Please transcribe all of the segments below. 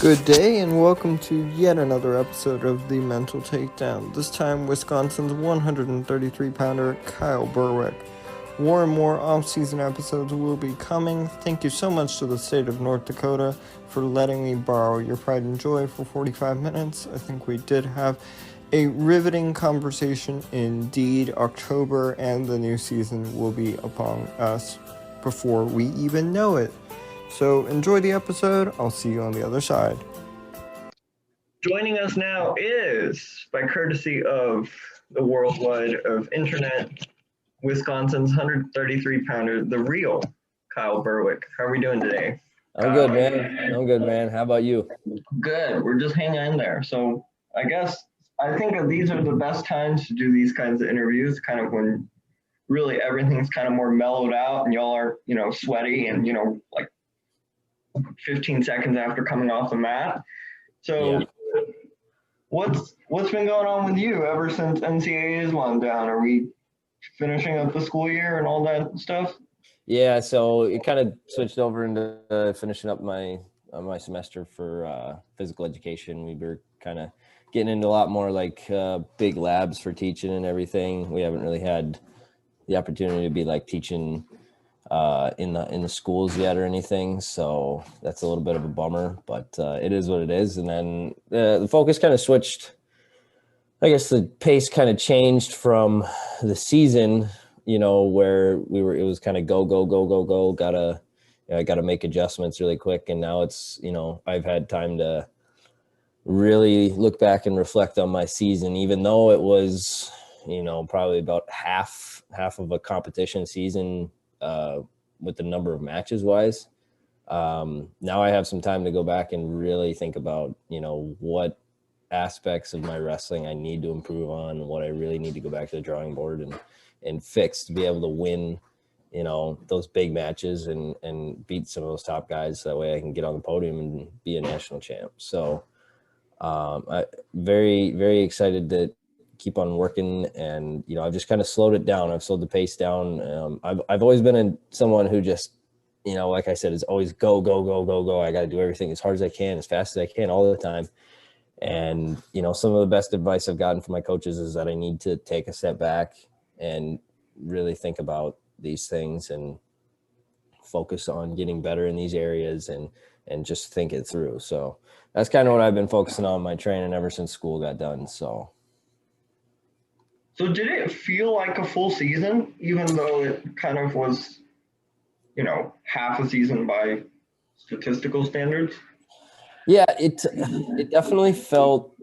Good day and welcome to yet another episode of the Mental Takedown. This time, Wisconsin's 133-pounder Kyle Burwick. More and more off-season episodes will be coming. Thank you so much to the state of North Dakota for letting me borrow your pride and joy for 45 minutes. I think we did have a riveting conversation indeed. October and the new season will be upon us before we even know it. So enjoy the episode. I'll see you on the other side. Joining us now is, by courtesy of the worldwide of internet, Wisconsin's 133-pounder, the real Kyle Burwick. How are we doing today? I'm good, man. How about you? Good. We're just hanging in there. So I think that these are the best times to do these kinds of interviews, kind of when really everything's kind of more mellowed out and y'all are, sweaty and, like 15 seconds after coming off the mat. So yeah. What's been going on with you ever since NCAA is wound down? Are we finishing up the school year and all that stuff? Yeah, so it kind of switched over into finishing up my semester for physical education. We were kind of getting into a lot more like big labs for teaching and everything. We haven't really had the opportunity to be like teaching in the schools yet or anything, so that's a little bit of a bummer, but it is what it is. And then the focus kind of switched. I guess the pace kind of changed from the season, where it was kind of go, gotta make adjustments really quick. And now it's, I've had time to really look back and reflect on my season, even though it was, probably about half of a competition season with the number of matches wise. Now I have some time to go back and really think about, what aspects of my wrestling I need to improve on, what I really need to go back to the drawing board and fix to be able to win, those big matches and beat some of those top guys. That way I can get on the podium and be a national champ. So I'm very, very excited to keep on working, and I've just kind of slowed it down. I've slowed the pace down. I've always been someone who just, like I said, is always go. I got to do everything as hard as I can, as fast as I can, all the time. And some of the best advice I've gotten from my coaches is that I need to take a step back and really think about these things and focus on getting better in these areas and just think it through. So that's kind of what I've been focusing on my training ever since school got done. So did it feel like a full season, even though it kind of was, half a season by statistical standards? Yeah, it definitely felt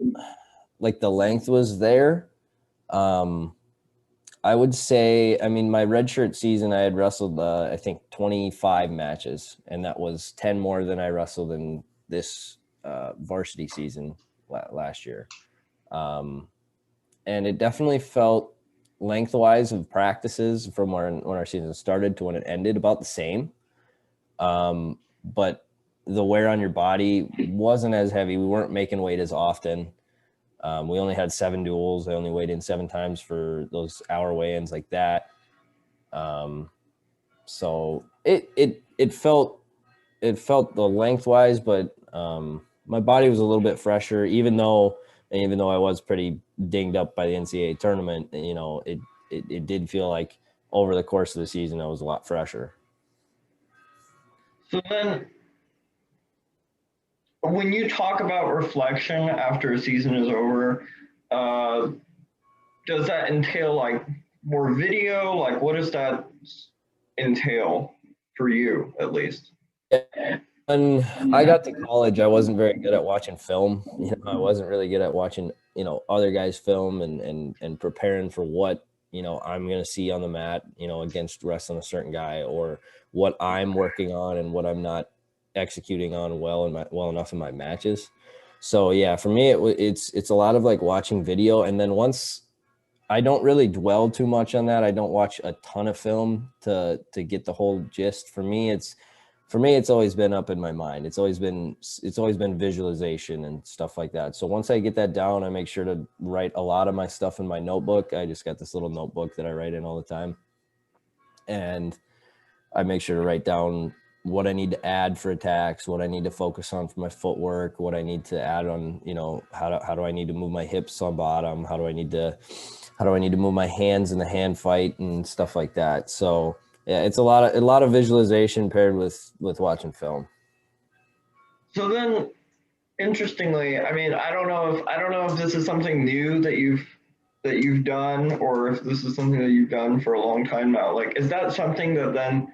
like the length was there. I would say, my redshirt season, I had wrestled, I think 25 matches, and that was 10 more than I wrestled in this varsity season last year. And it definitely felt lengthwise of practices from when our season started to when it ended about the same. But the wear on your body wasn't as heavy. We weren't making weight as often. We only had 7 duels. I only weighed in 7 times for those hour weigh-ins like that. So it felt the lengthwise, but my body was a little bit fresher, even though I was pretty dinged up by the NCAA tournament. It did feel like over the course of the season I was a lot fresher. So then, when you talk about reflection after a season is over, does that entail like more video? Like, what does that entail for you, at least? When I got to college, I wasn't very good at watching film. I wasn't really good at watching, other guys' film and preparing for what, I'm going to see on the mat, against wrestling a certain guy, or what I'm working on and what I'm not executing on well enough in my matches. So yeah, for me it's a lot of like watching video, and then once I don't really dwell too much on that. I don't watch a ton of film to get the whole gist. For me it's always been up in my mind. It's always been visualization and stuff like that. So once I get that down, I make sure to write a lot of my stuff in my notebook. I just got this little notebook that I write in all the time, and I make sure to write down what I need to add for attacks, what I need to focus on for my footwork, what I need to add on, how do I need to move my hips on bottom? How do I need to move my hands in the hand fight and stuff like that? So yeah, it's a lot of visualization paired with watching film. So then, interestingly, I mean, I don't know if this is something new that you've done, or if this is something that you've done for a long time now. Like, is that something that then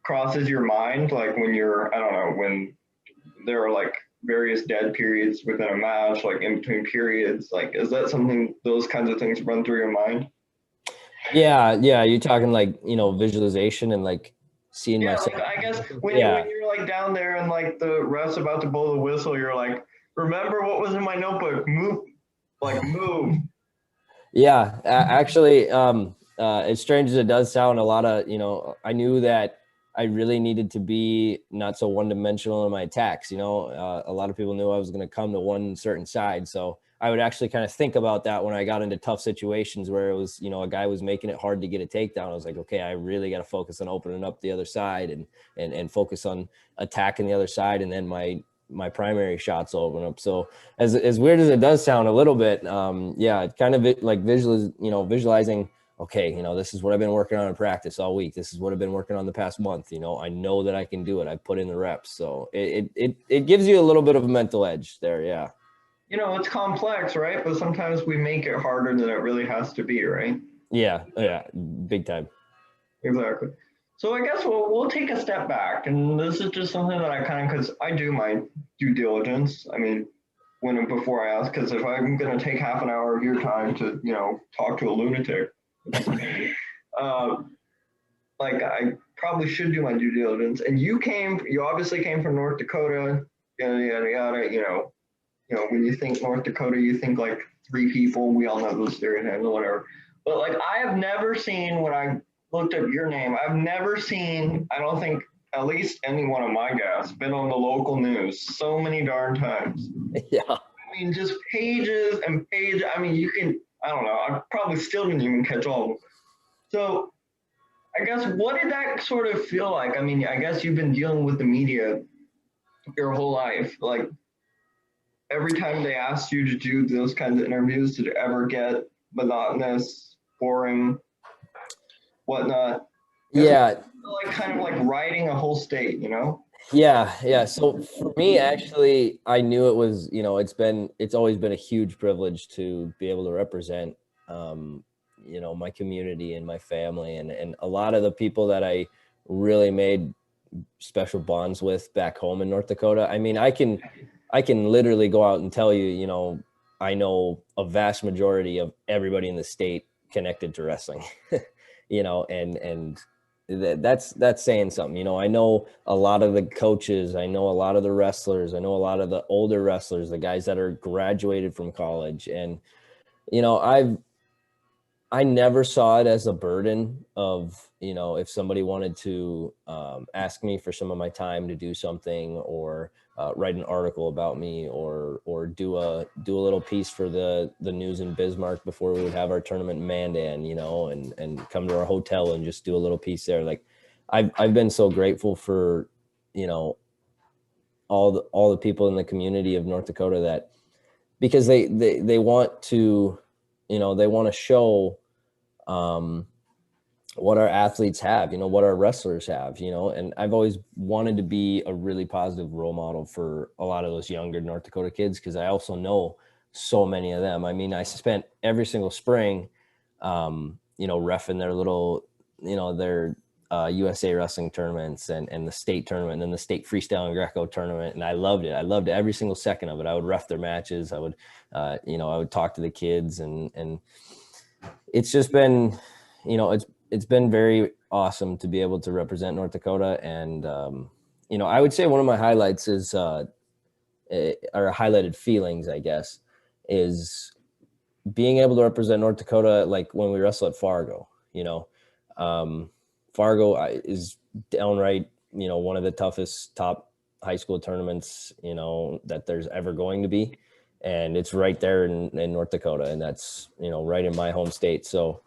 crosses your mind, like when you're, I don't know, when there are like various dead periods within a match, like in between periods, like is that something, those kinds of things run through your mind? Yeah, you're talking like, visualization and like seeing Yeah, myself. like I guess Yeah. when you're like down there and like the ref's about to blow the whistle, you're like, remember what was in my notebook? Move, like move. Yeah, actually, as strange as it does sound, a lot of, I knew that I really needed to be not so one-dimensional in my attacks. A lot of people knew I was going to come to one certain side. So I would actually kind of think about that when I got into tough situations where it was, a guy was making it hard to get a takedown. I was like, okay, I really got to focus on opening up the other side and focus on attacking the other side. And then my primary shots will open up. So as weird as it does sound a little bit, yeah, kind of like visualizing, okay, this is what I've been working on in practice all week. This is what I've been working on the past month. I know that I can do it. I put in the reps. So it gives you a little bit of a mental edge there. Yeah. It's complex, right? But sometimes we make it harder than it really has to be, right? Yeah. Yeah. Big time. Exactly. So I guess we'll take a step back, and this is just something that I kind of, because I do my due diligence. I mean, before I ask, because if I'm going to take half an hour of your time to talk to a lunatic, uh, like I probably should do my due diligence. And you obviously came from North Dakota, yada yada yada. When you think North Dakota, you think like three people. We all know those stereotypes or whatever. But like I have never seen, when I looked up your name, I've never seen, I don't think at least any one of my guys been on the local news so many darn times. Yeah. I mean, just pages and pages. I mean, I don't know, I probably still didn't even catch all of them. So I guess what did that sort of feel like? I mean, I guess you've been dealing with the media your whole life. Like every time they asked you to do those kinds of interviews, did it ever get monotonous, boring, whatnot? Yeah. Like kind of like riding a whole state, Yeah. So for me, actually, I knew it was, it's always been a huge privilege to be able to represent, my community and my family and a lot of the people that I really made special bonds with back home in North Dakota. I mean, I can literally go out and tell you, I know a vast majority of everybody in the state connected to wrestling, and that's saying something. I know a lot of the coaches, I know a lot of the wrestlers, I know a lot of the older wrestlers, the guys that are graduated from college. And, I never saw it as a burden of, if somebody wanted to ask me for some of my time to do something or write an article about me or do a little piece for the news in Bismarck before we would have our tournament in Mandan, and come to our hotel and just do a little piece there. Like I've been so grateful for, all the people in the community of North Dakota that, because they want to, they want to show what our athletes have, what our wrestlers have, and I've always wanted to be a really positive role model for a lot of those younger North Dakota kids, because I also know so many of them. I mean, I spent every single spring, reffing their little, their USA wrestling tournaments and the state tournament and then the state freestyle and Greco tournament. And I loved it. I loved every single second of it. I would ref their matches. I would, I would talk to the kids and it's just been, it's been very awesome to be able to represent North Dakota. And, I would say one of my highlights is, or highlighted feelings, I guess, is being able to represent North Dakota. Like when we wrestle at Fargo, Fargo is downright, one of the toughest top high school tournaments, that there's ever going to be. And it's right there in North Dakota. And that's, right in my home state. So,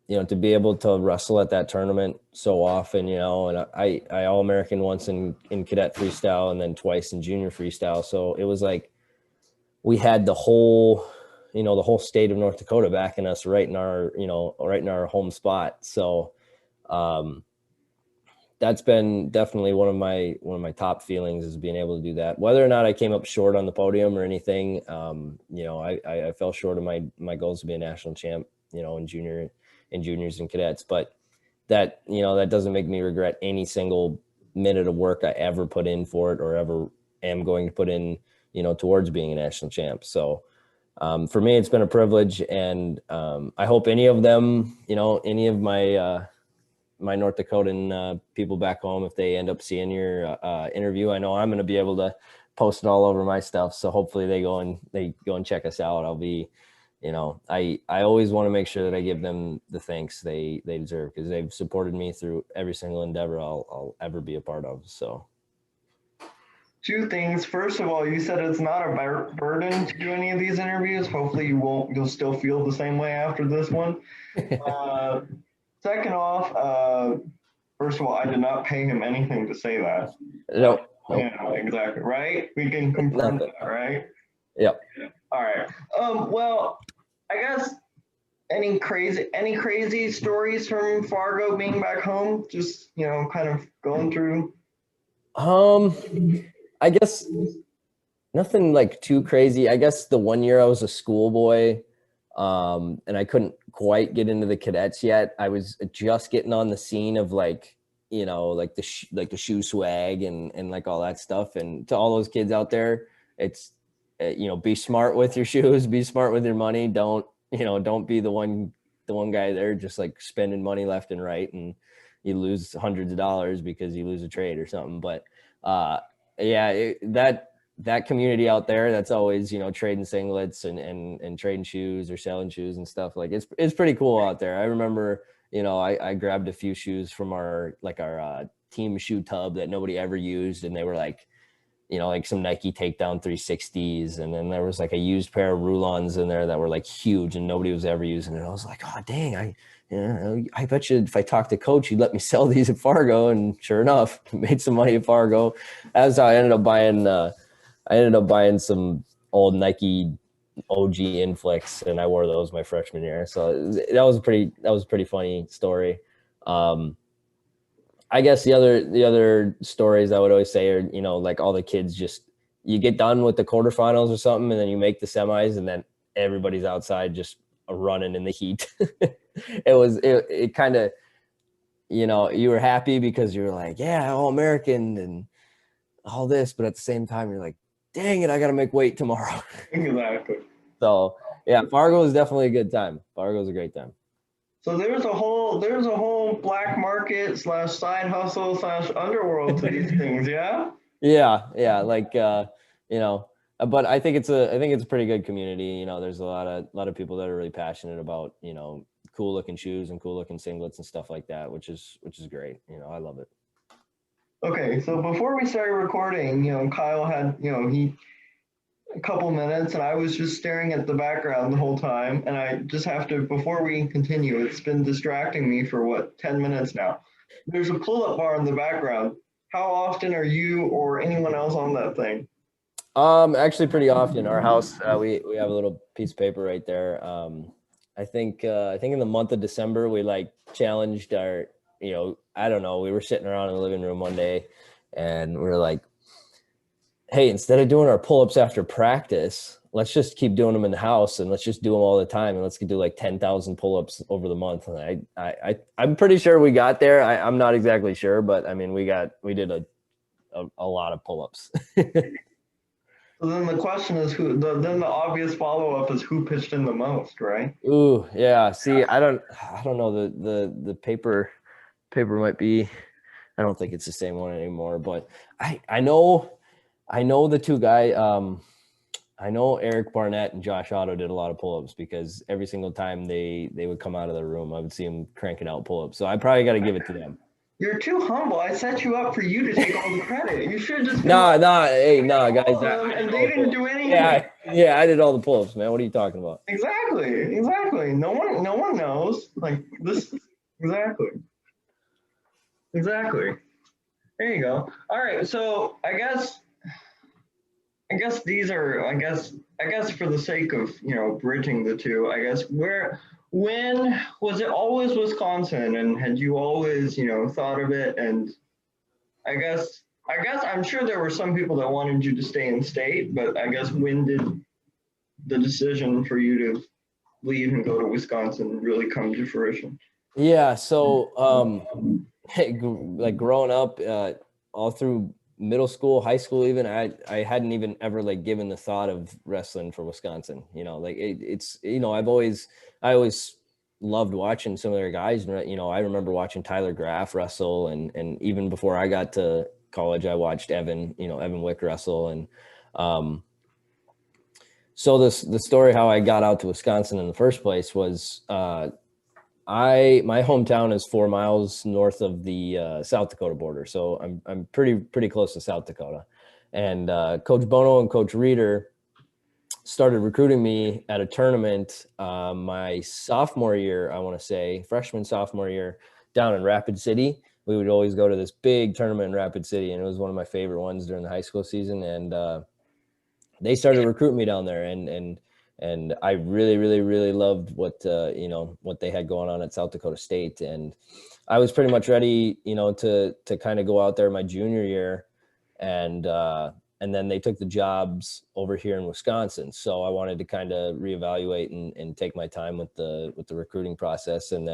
you know, to be able to wrestle at that tournament so often, you know, and I All-American once in cadet freestyle and then twice in junior freestyle. So it was like we had the whole, you know, the whole state of North Dakota backing us right in our, you know, right in our home spot. So that's been definitely one of my top feelings, is being able to do that. Whether or not I came up short on the podium or anything, you know, I fell short of my goals to be a national champ, you know, in juniors and cadets. But that, you know, that doesn't make me regret any single minute of work I ever put in for it, or ever am going to put in, you know, towards being a national champ. So for me, it's been a privilege, and I hope any of them, you know, any of my North Dakotan people back home, if they end up seeing your interview, I know I'm going to be able to post it all over my stuff. So hopefully they go and check us out. I'll be, you know, I always want to make sure that I give them the thanks they deserve, because they've supported me through every single endeavor I'll ever be a part of. So Two things. First of all, you said it's not a burden to do any of these interviews. Hopefully you'll still feel the same way after this one. Uh, Second off, first of all, I did not pay him anything to say that. nope. Yeah, exactly. Right? We can confirm Nothing. that, right? Yep. All right. Well, I guess any crazy stories from Fargo being back home? Just, you know, kind of going through. I guess nothing like too crazy. I guess the one year I was a schoolboy, and I couldn't quite get into the cadets yet. I was just getting on the scene of, like, you know, like the shoe swag and like all that stuff. And to all those kids out there, it's you know, be smart with your shoes, be smart with your money. Don't, you know, don't be the one guy there just like spending money left and right, and you lose hundreds of dollars because you lose a trade or something. But yeah, that community out there, that's always, you know, trading singlets and trading shoes or selling shoes and stuff, like it's pretty cool out there. I remember, you know, I grabbed a few shoes from our team shoe tub that nobody ever used, and they were like, you know, like some Nike Takedown 360s, and then there was like a used pair of Rulons in there that were like huge and nobody was ever using it. I was like, oh dang, I bet you if I talked to Coach, he'd let me sell these at Fargo. And sure enough, made some money at Fargo. That's how I ended up buying some old Nike OG Inflicts, and I wore those my freshman year. So that was a pretty funny story. I guess the other stories I would always say are, you know, like all the kids, just you get done with the quarterfinals or something, and then you make the semis, and then everybody's outside just running in the heat. it kind of, you know, you were happy because you were like, yeah, All-American and all this, but at the same time you're like, dang it, I got to make weight tomorrow. Exactly. So yeah, Fargo is definitely a good time. Fargo's a great time. So there's a whole black market / side hustle / underworld to these things, yeah? Yeah, like you know, but I think it's a pretty good community. You know, there's a lot of people that are really passionate about, you know, cool looking shoes and cool looking singlets and stuff like that, which is great. You know, I love it. Okay, so before we started recording, you know, Kyle had, you know, a couple minutes, and I was just staring at the background the whole time. And I just have to, before we continue, it's been distracting me for what, 10 minutes now. There's a pull-up bar in the background. How often are you or anyone else on that thing? Actually pretty often. Our house, we have a little piece of paper right there. I think in the month of December, we like challenged our, you know, I don't know, we were sitting around in the living room one day, and we were like, hey, instead of doing our pull-ups after practice, let's just keep doing them in the house, and let's just do them all the time, and let's do like 10,000 pull-ups over the month. And I'm pretty sure we got there. I'm not exactly sure, but I mean, we did a lot of pull-ups. So then the question is then the obvious follow-up is who pitched in the most, right? Ooh, yeah. See, I don't know. The paper might be, I don't think it's the same one anymore, but I know the two guys. I know Eric Barnett and Josh Otto did a lot of pull-ups, because every single time they would come out of the room, I would see them cranking out pull-ups. So I probably got to give it to them. You're too humble. I set you up for you to take all the credit. You should have just been Nah, like, nah, hey, nah, all guys, of them, I did and all they the didn't do pull-ups. anything. Yeah, I did all the pull-ups, man. What are you talking about? Exactly. No one knows. Like this. Exactly. Exactly. There you go. All right. So I guess these are. I guess for the sake of bridging the two. I guess when was it always Wisconsin, and had you always thought of it? And I guess I'm sure there were some people that wanted you to stay in state, but I guess when did the decision for you to leave and go to Wisconsin really come to fruition? Yeah, so like growing up, all through middle school, high school, even I hadn't even ever like given the thought of wrestling for Wisconsin. Like it's I always loved watching some of their guys. I remember watching Tyler Graff wrestle, and even before I got to college, I watched Evan Wick wrestle, and um, so the story how I got out to Wisconsin in the first place was my hometown is 4 miles north of the South Dakota border, so I'm pretty close to South Dakota, and Coach Bono and Coach Reeder started recruiting me at a tournament my sophomore year, I want to say freshman sophomore year, down in Rapid City. We would always go to this big tournament in Rapid City, and it was one of my favorite ones during the high school season, and they started recruiting me down there, and I really loved what they had going on at South Dakota State, and I was pretty much ready to kind of go out there my junior year, and then they took the jobs over here in Wisconsin, so I wanted to kind of reevaluate and take my time with the recruiting process, and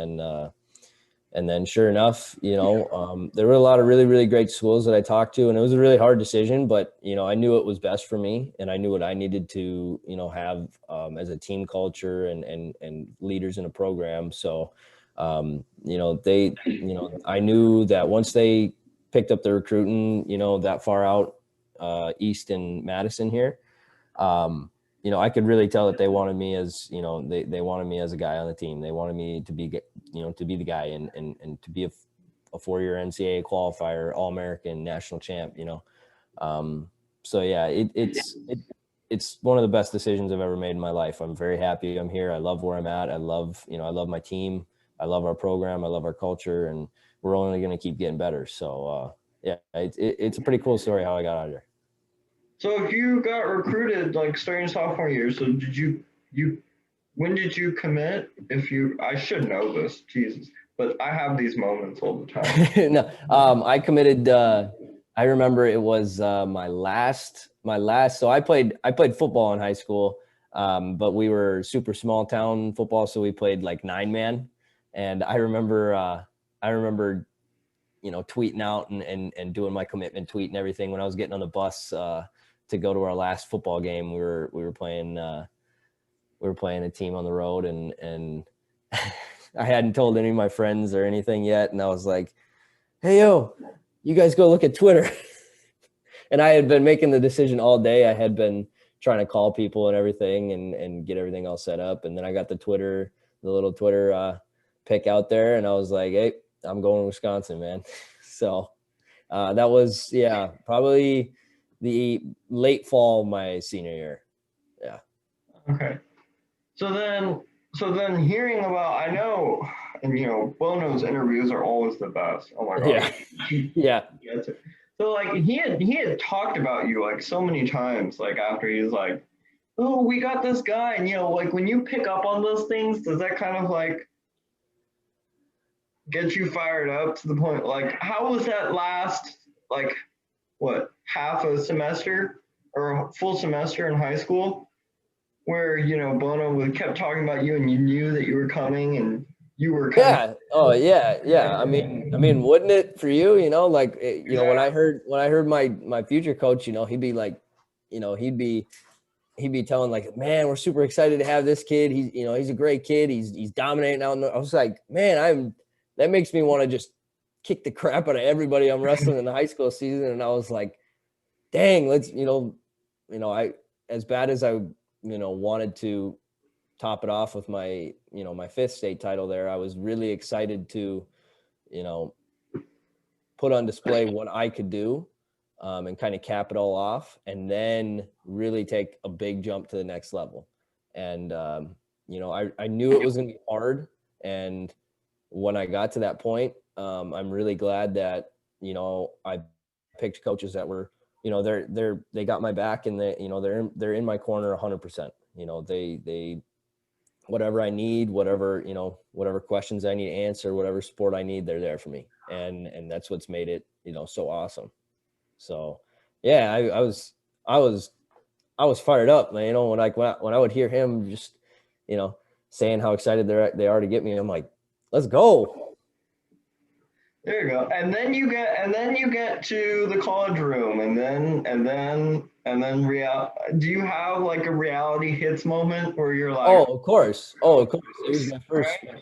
then sure enough, there were a lot of really great schools that I talked to, and it was a really hard decision, but, I knew it was best for me, and I knew what I needed to, have as a team culture and leaders in a program. So, I knew that once they picked up the recruiting, that far out east in Madison here, I could really tell that they wanted me as, they wanted me as a guy on the team. They wanted me to be, to be the guy and to be a 4-year NCAA qualifier, All-American, national champ, So yeah, it's one of the best decisions I've ever made in my life. I'm very happy I'm here. I love where I'm at. I love my team. I love our program. I love our culture, and we're only going to keep getting better. So, yeah, it's a pretty cool story how I got out of here. So if you got recruited like starting sophomore year, so did you when did you commit? If you I should know this, Jesus, but I have these moments all the time. No, I committed. I remember it was my last. So I played football in high school, but we were super small town football, so we played like 9-man. And I remember tweeting out and doing my commitment tweet and everything when I was getting on the bus to go to our last football game. We were playing a team on the road, and I hadn't told any of my friends or anything yet, and I was like, hey, yo, you guys go look at Twitter. And I had been making the decision all day. I had been trying to call people and everything and get everything all set up. And then I got the little Twitter pick out there, and I was like, hey, I'm going to Wisconsin, man. So that was, yeah, probably the late fall of my senior year. Yeah. Okay. So then hearing about I know and Bono's interviews are always the best. Oh my god. Yeah. He Yeah. gets it. So like he had talked about you like so many times, like after he's like, oh, we got this guy, and like when you pick up on those things, does that kind of like get you fired up to the point like how was that last like what half a semester or a full semester in high school where Bono would kept talking about you and you knew that you were coming and you were kind of Yeah. Oh, yeah. Yeah. I mean, wouldn't it for you? Like when exactly. I heard my future coach, he'd be like, he'd be telling like, man, we're super excited to have this kid. He's a great kid. He's dominating out. I was like, man, that makes me want to just kick the crap out of everybody I'm wrestling in the high school season. And I was like, dang, let's, I as bad as I wanted to top it off with my my fifth state title there, I was really excited to you know put on display what I could do, and kind of cap it all off, and then really take a big jump to the next level. And, I knew it was going to be hard. And when I got to that point, I'm really glad that, I picked coaches that were, they got my back, and they're in my corner 100%. They whatever I need, whatever questions I need to answer, whatever support I need, they're there for me. And that's what's made it, so awesome. So yeah, I was fired up, man. When I would hear him just, saying how excited they are to get me, I'm like, let's go. There you go. And then you get to the college room, and then do you have like a reality hits moment where you're like, oh, of course. It was my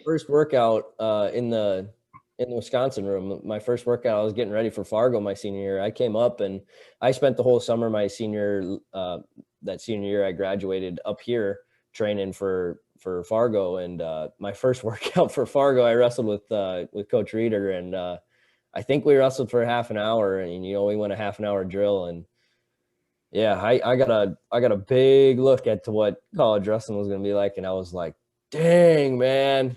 first workout in the Wisconsin room. My first workout, I was getting ready for Fargo my senior year. I came up and I spent the whole summer my that senior year I graduated up here training for Fargo. And my first workout for Fargo, I wrestled with Coach Reeder, and I think we wrestled for half an hour, and we went a half an hour drill. And yeah, I got a big look at to what college wrestling was going to be like, and I was like, dang, man.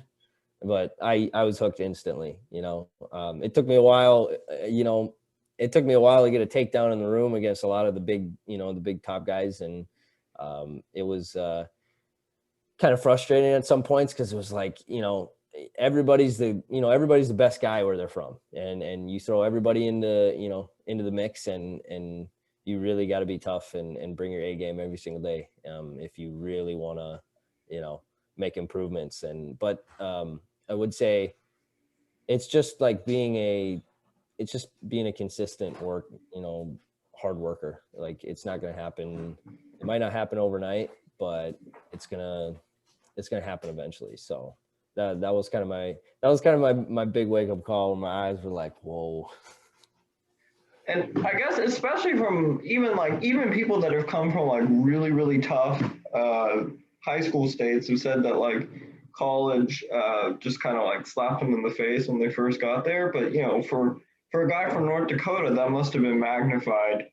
But I was hooked instantly. It took me a while, it took me a while to get a takedown in the room against a lot of the big top guys. And it was kind of frustrating at some points, because it was like, everybody's the best guy where they're from. And you throw everybody into the mix, and you really got to be tough and bring your A game every single day. If you really want to, make improvements. But I would say it's just like being a consistent hard worker. Like, it's not going to happen. It might not happen overnight, but it's going to happen eventually. So that was kind of my big wake up call, when my eyes were like, whoa. And I guess especially from even people that have come from like really, really tough high school states, who said that like college just kind of like slapped them in the face when they first got there. But for a guy from North Dakota, that must have been magnified.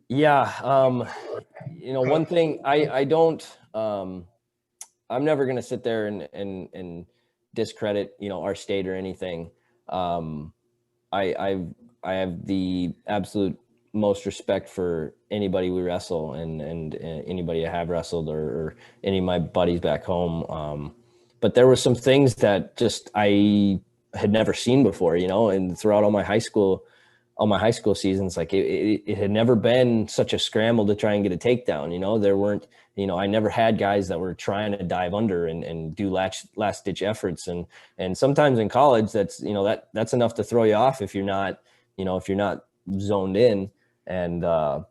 Yeah. One thing I don't, I'm never going to sit there and discredit, our state or anything. I have the absolute most respect for anybody we wrestle, and anybody I have wrestled, or any of my buddies back home. But there were some things that just I had never seen before, and throughout all my high school seasons, like it had never been such a scramble to try and get a takedown. There weren't, I never had guys that were trying to dive under and do last ditch efforts. And sometimes in college, that's enough to throw you off if you're not zoned in. And, that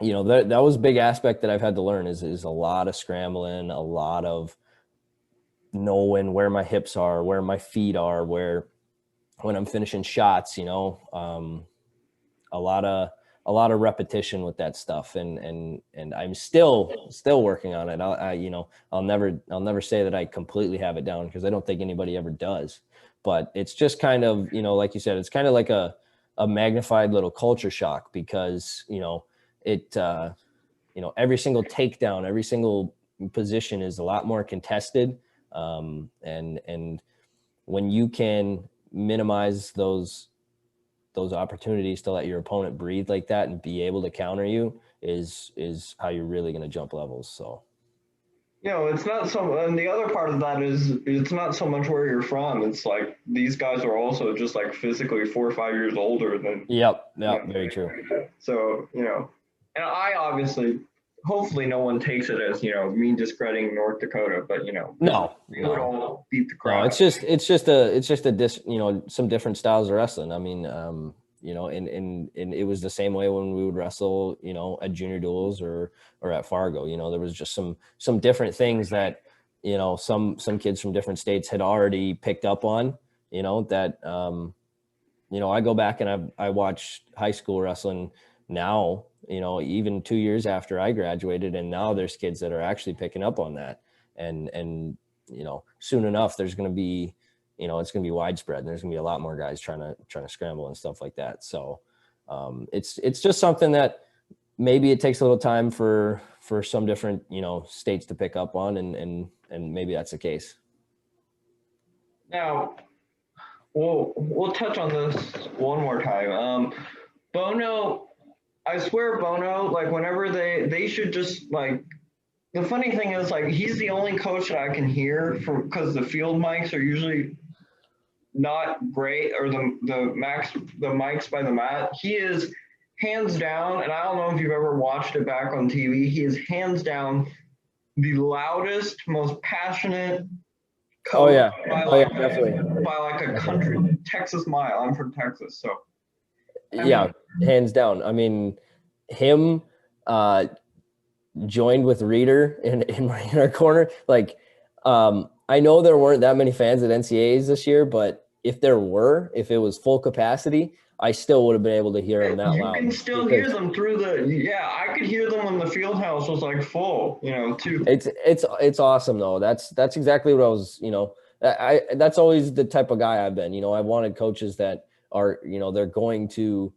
was a big aspect that I've had to learn is a lot of scrambling, a lot of knowing where my hips are, where my feet are, when I'm finishing shots, a lot of repetition with that stuff. And I'm still working on it. I'll never say that I completely have it down, because I don't think anybody ever does, but it's just kind of, like you said, it's kind of like a magnified little culture shock, because, every single takedown, every single position is a lot more contested. And when you can minimize those opportunities to let your opponent breathe like that and be able to counter you is how you're really going to jump levels. So, it's not and the other part of that is it's not so much where you're from. It's like these guys are also just like physically 4 or 5 years older than. Yep. Very true. So, and I obviously, hopefully no one takes it as, me discrediting North Dakota, but no, all beat the crowd. No, it's just some different styles of wrestling. I mean, and it was the same way when we would wrestle, at junior duels or at Fargo. There was just some different things that, some kids from different states had already picked up on, that, I go back and I watch high school wrestling now, even 2 years after I graduated, and now there's kids that are actually picking up on that. And soon enough, there's going to be, it's going to be widespread, and there's going to be a lot more guys trying to scramble and stuff like that. So it's just something that maybe it takes a little time for some different, states to pick up on, and maybe that's the case. Now, we'll touch on this one more time. Bono, I swear Bono, like whenever they should just like, the funny thing is like he's the only coach that I can hear because the field mics are usually not great, or the mics by the mat. He is hands down, and I don't know if you've ever watched it back on TV, he is hands down the loudest, most passionate coach Definitely. by like a country, Texas mile. I'm from Texas, so. Hands down. I mean, him joined with Reader in our corner. Like, I know there weren't that many fans at NCAAs this year, but if it was full capacity, I still would have been able to hear them that loud. You can still hear them through I could hear them when the field house was like full, too. It's awesome though. That's exactly what I was, that's always the type of guy I've been. I wanted coaches that are, they're going to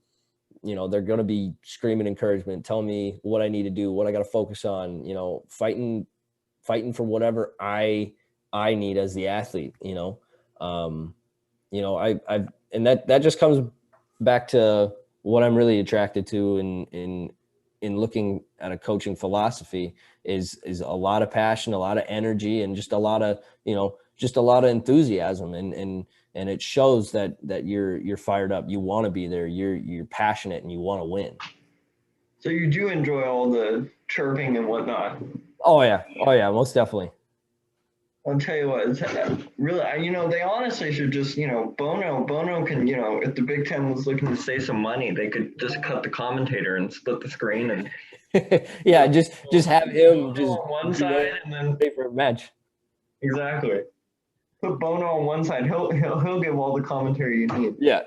be screaming encouragement, telling me what I need to do, what I got to focus on, fighting for whatever I need as the athlete, and that just comes back to what I'm really attracted to in looking at a coaching philosophy is a lot of passion, a lot of energy, and just a lot of enthusiasm, and it shows that you're fired up, you want to be there, you're passionate, and you want to win. So you do enjoy all the chirping and whatnot. Oh yeah, most definitely. I'll tell you what, it's really, they honestly should just, Bono can, if the Big Ten was looking to save some money, they could just cut the commentator and split the screen and. Yeah, just have him just on one side and then pay for a match. Exactly. Put Bono on one side. He'll give all the commentary you need. Yeah.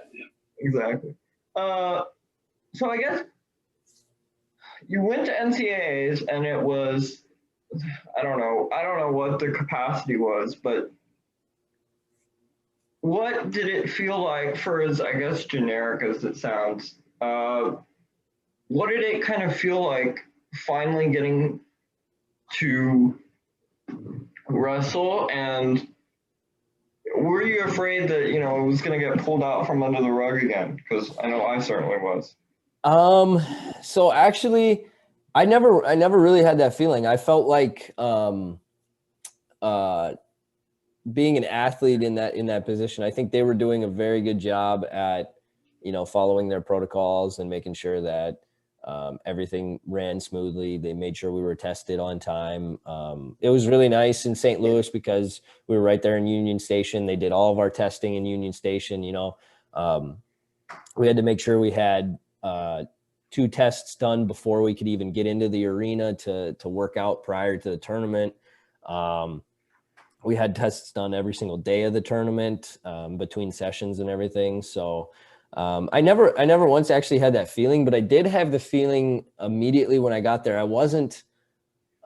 Exactly. So I guess you went to NCAAs and it was, I don't know what the capacity was, but what did it feel like for as, I guess, generic as it sounds? What did it kind of feel like finally getting to wrestle, and were you afraid that, it was going to get pulled out from under the rug again? Because I know I certainly was. So actually, I never really had that feeling. I felt like being an athlete in that position, I think they were doing a very good job at, following their protocols and making sure that everything ran smoothly. They made sure we were tested on time. It was really nice in St. Louis because we were right there in Union Station. They did all of our testing in Union Station. We had to make sure we had 2 tests done before we could even get into the arena to work out prior to the tournament. We had tests done every single day of the tournament, between sessions and everything. So I never once actually had that feeling, but I did have the feeling immediately when I got there. I wasn't,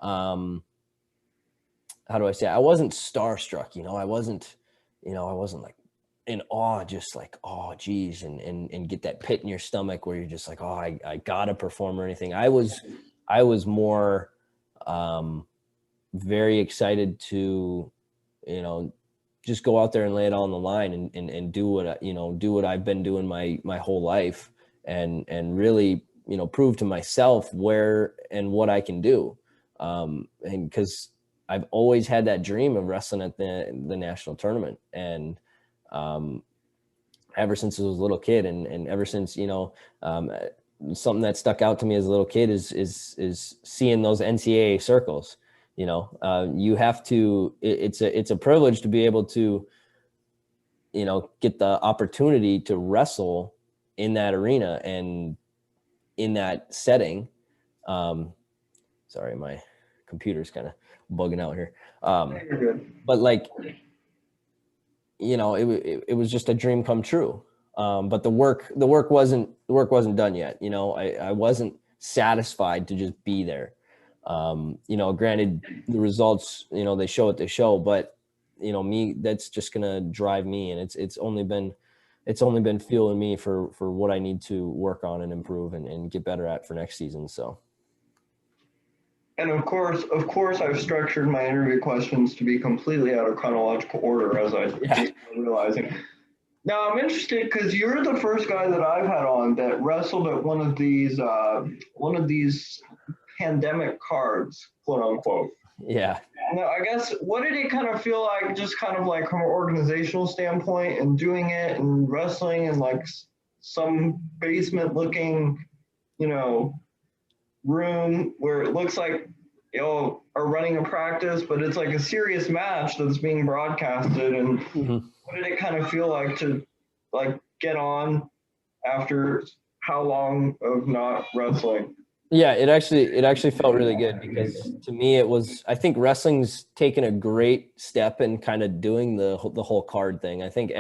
how do I say it? I wasn't starstruck, I wasn't like in awe, just like, oh geez, and get that pit in your stomach where you're just like, oh, I gotta perform or anything. I was more very excited to, just go out there and lay it all on the line and do what I've been doing my whole life, and really, prove to myself where and what I can do. And because I've always had that dream of wrestling at the national tournament, and ever since I was a little kid, and ever since, something that stuck out to me as a little kid is seeing those NCAA circles. You have to, it's a privilege to be able to, get the opportunity to wrestle in that arena and in that setting. Sorry, my computer's kind of bugging out here. But like, it was just a dream come true. But the work wasn't done yet. I wasn't satisfied to just be there. Granted, the results, they show what they show, but me, that's just going to drive me. And it's only been fueling me for what I need to work on and improve and get better at for next season. So. And of course, I've structured my interview questions to be completely out of chronological order, as I'm realizing. Now, I'm interested because you're the first guy that I've had on that wrestled at one of these pandemic cards, quote unquote. Yeah. Now, I guess, what did it kind of feel like, just kind of like from an organizational standpoint, and doing it and wrestling in like some basement looking, room where it looks like are running a practice, but it's like a serious match that's being broadcasted? And what did it kind of feel like to like get on after how long of not wrestling? Yeah, it actually felt really good, because to me I think wrestling's taken a great step in kind of doing the whole card thing. I think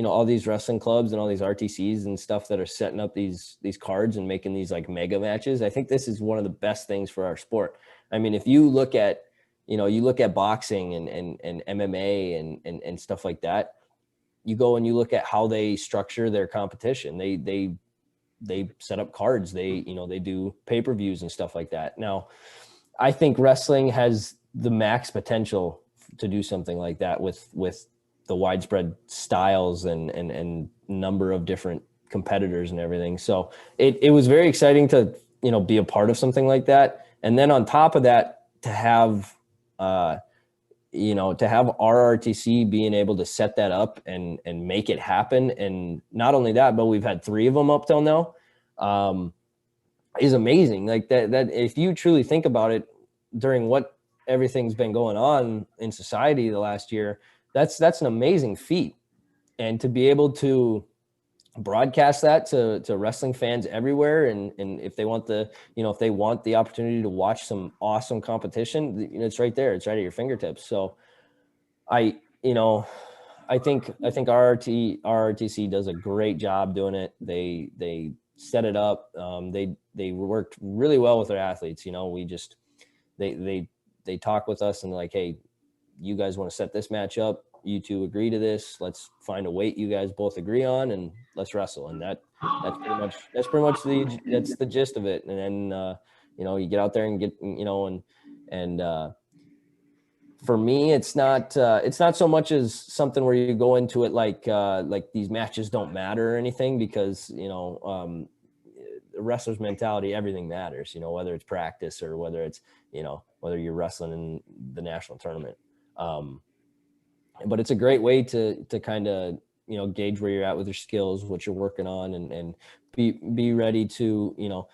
all these wrestling clubs and all these RTCs and stuff that are setting up these cards and making these like mega matches, I think this is one of the best things for our sport. I mean, if you look at boxing and MMA and stuff like that, you go and you look at how they structure their competition. They set up cards, they do pay-per-views and stuff like that. Now, I think wrestling has the max potential to do something like that with the widespread styles and number of different competitors and everything. So it was very exciting to, be a part of something like that. And then on top of that, to have our RTC being able to set that up and make it happen. And not only that, but we've had 3 of them up till now, is amazing. Like that if you truly think about it, during what everything's been going on in society the last year, that's an amazing feat. And to be able to broadcast that to wrestling fans everywhere, and if they want the opportunity to watch some awesome competition, it's right there, it's right at your fingertips. So I think our RTC does a great job doing it. They set it up. They worked really well with their athletes. They talk with us and like, hey, you guys want to set this match up? You two agree to this. Let's find a weight you guys both agree on, and let's wrestle. And that's pretty much the gist of it. And then you get out there and get for me, it's not so much as something where you go into it like these matches don't matter or anything, because the wrestler's mentality, everything matters, whether it's practice or whether it's whether you're wrestling in the national tournament. But it's a great way to kind of gauge where you're at with your skills, what you're working on, and be ready to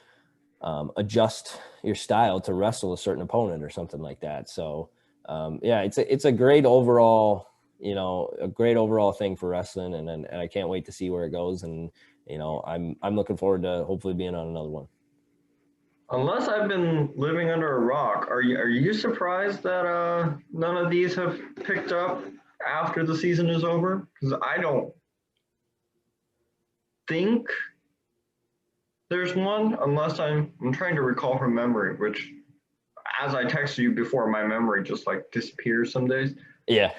adjust your style to wrestle a certain opponent or something like that. So it's a great overall thing for wrestling, and I can't wait to see where it goes. And I'm looking forward to hopefully being on another one. Unless I've been living under a rock, are you surprised that none of these have picked up after the season is over? Because I don't think there's one, unless I'm trying to recall from memory, which, as I texted you before, my memory just like disappears some days. Yeah.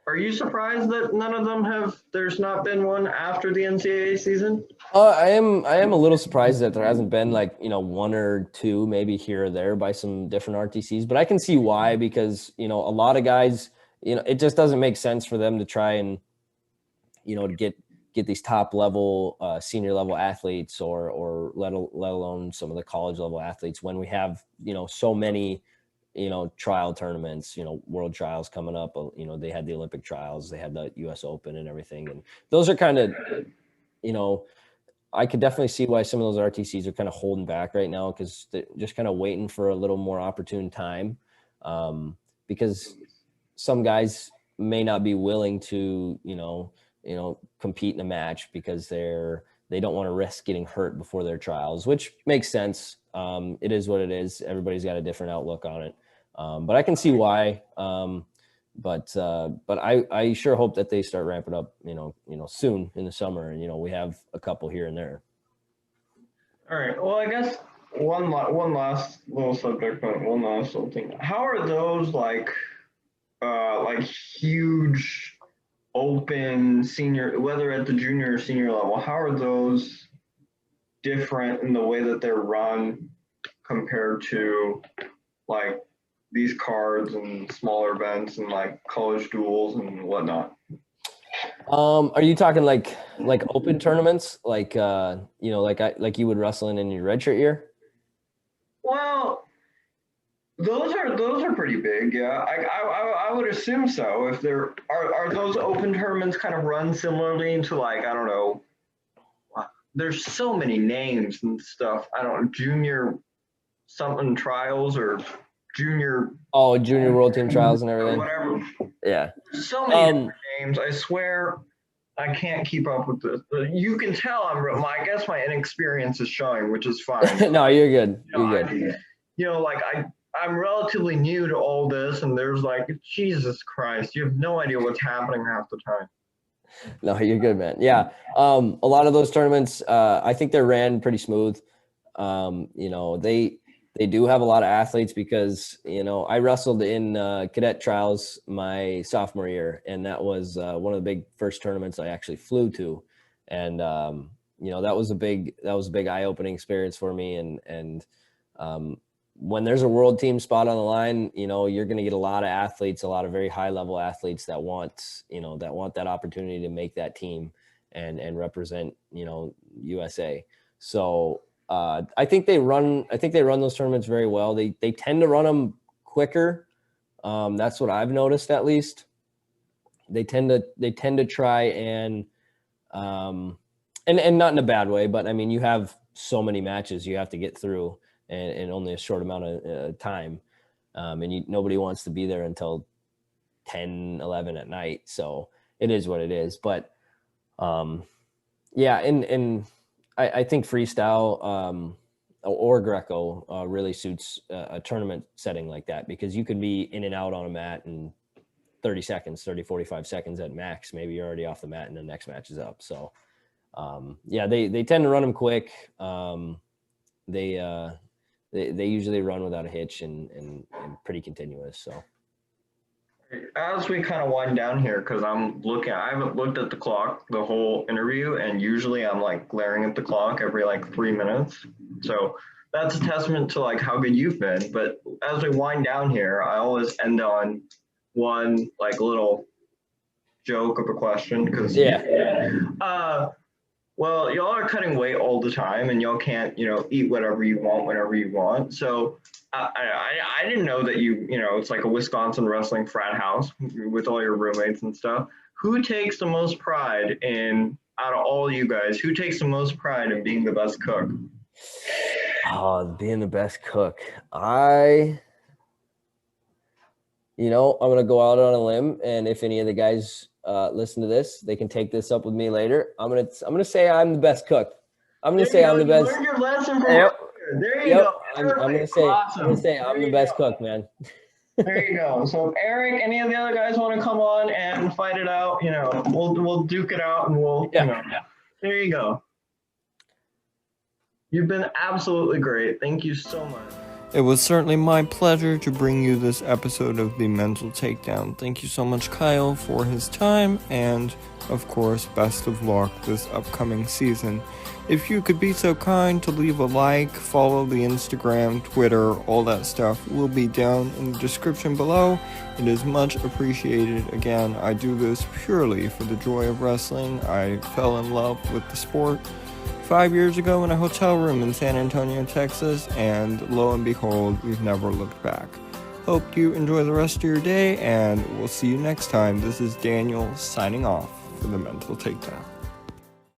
Are you surprised that none of them there's not been one after the NCAA season? I am a little surprised that there hasn't been one or two maybe here or there by some different RTCs, but I can see why, because a lot of guys, it just doesn't make sense for them to try and to get these top level senior level athletes or let alone some of the college level athletes when we have so many trial tournaments, world trials coming up. They had the Olympic trials, they had the US Open and everything, and those are kind of I could definitely see why some of those RTCs are kind of holding back right now, because they're just kind of waiting for a little more opportune time, because some guys may not be willing to compete in a match because they don't want to risk getting hurt before their trials, which makes sense. It is what it is. Everybody's got a different outlook on it, but I can see why. But I sure hope that they start ramping up, soon in the summer, and we have a couple here and there. All right. Well, I guess one last little subject, one last little thing. How are those like like huge open senior, whether at the junior or senior level, how are those different in the way that they're run compared to like these cards and smaller events and like college duels and whatnot? Are you talking like open tournaments, like like you would wrestle in your redshirt year? Well, those are pretty big, yeah. I would assume so. If there are those open tournaments kind of run similarly to like I don't know. There's so many names and stuff. I don't know, junior something trials or junior. Oh, junior world team trials and everything. Whatever. Yeah. So many names. I swear, I can't keep up with this. You can tell I guess my inexperience is showing, which is fine. No, you're good. You're good. Like I'm relatively new to all this, and there's like, Jesus Christ, you have no idea what's happening half the time. No, you're good, man. Yeah. A lot of those tournaments, I think they're ran pretty smooth. They do have a lot of athletes because, I wrestled in cadet trials my sophomore year, and that was one of the big first tournaments I actually flew to. And, that was a big eye-opening experience for me. And when there's a world team spot on the line, you're going to get a lot of athletes, a lot of very high level athletes that want that opportunity to make that team and represent, USA. So I think they run those tournaments very well. They tend to run them quicker. That's what I've noticed, at least. They tend to try and not in a bad way, but I mean, you have so many matches you have to get through and only a short amount of time. And nobody wants to be there until 10, 11 at night. So it is what it is. But yeah. And I think freestyle or Greco really suits a tournament setting like that, because you can be in and out on a mat in 30 seconds, 30, 45 seconds at max. Maybe you're already off the mat and the next match is up. So yeah, they tend to run them quick. They usually run without a hitch and pretty continuous. So as we kind of wind down here, because I haven't looked at the clock the whole interview, and usually I'm like glaring at the clock every like 3 minutes. So that's a testament to like how good you've been. But as we wind down here, I always end on one like little joke of a question, because well, y'all are cutting weight all the time, and y'all can't, eat whatever you want whenever you want. So I didn't know that it's like a Wisconsin wrestling frat house with all your roommates and stuff. Who takes the most pride out of all you guys, who takes the most pride in being the best cook? Oh, being the best cook. I'm going to go out on a limb, and if any of the guys listen to this, they can take this up with me later. I'm gonna say I'm the best cook. I'm gonna say I'm the best. Learn your lesson from there you go. I'm gonna say I'm the best cook, man. There you go. So if Eric, any of the other guys want to come on and fight it out, we'll duke it out, and we'll there you go. You've been absolutely great. Thank you so much. It was certainly my pleasure to bring you this episode of The Mental Takedown. Thank you so much, Kyle, for his time, and, of course, best of luck this upcoming season. If you could be so kind to leave a like, follow the Instagram, Twitter, all that stuff will be down in the description below. It is much appreciated. Again, I do this purely for the joy of wrestling. I fell in love with the sport 5 years ago in a hotel room in San Antonio, Texas, and lo and behold, we've never looked back. Hope you enjoy the rest of your day, and we'll see you next time. This is Daniel signing off for The Mental Takedown.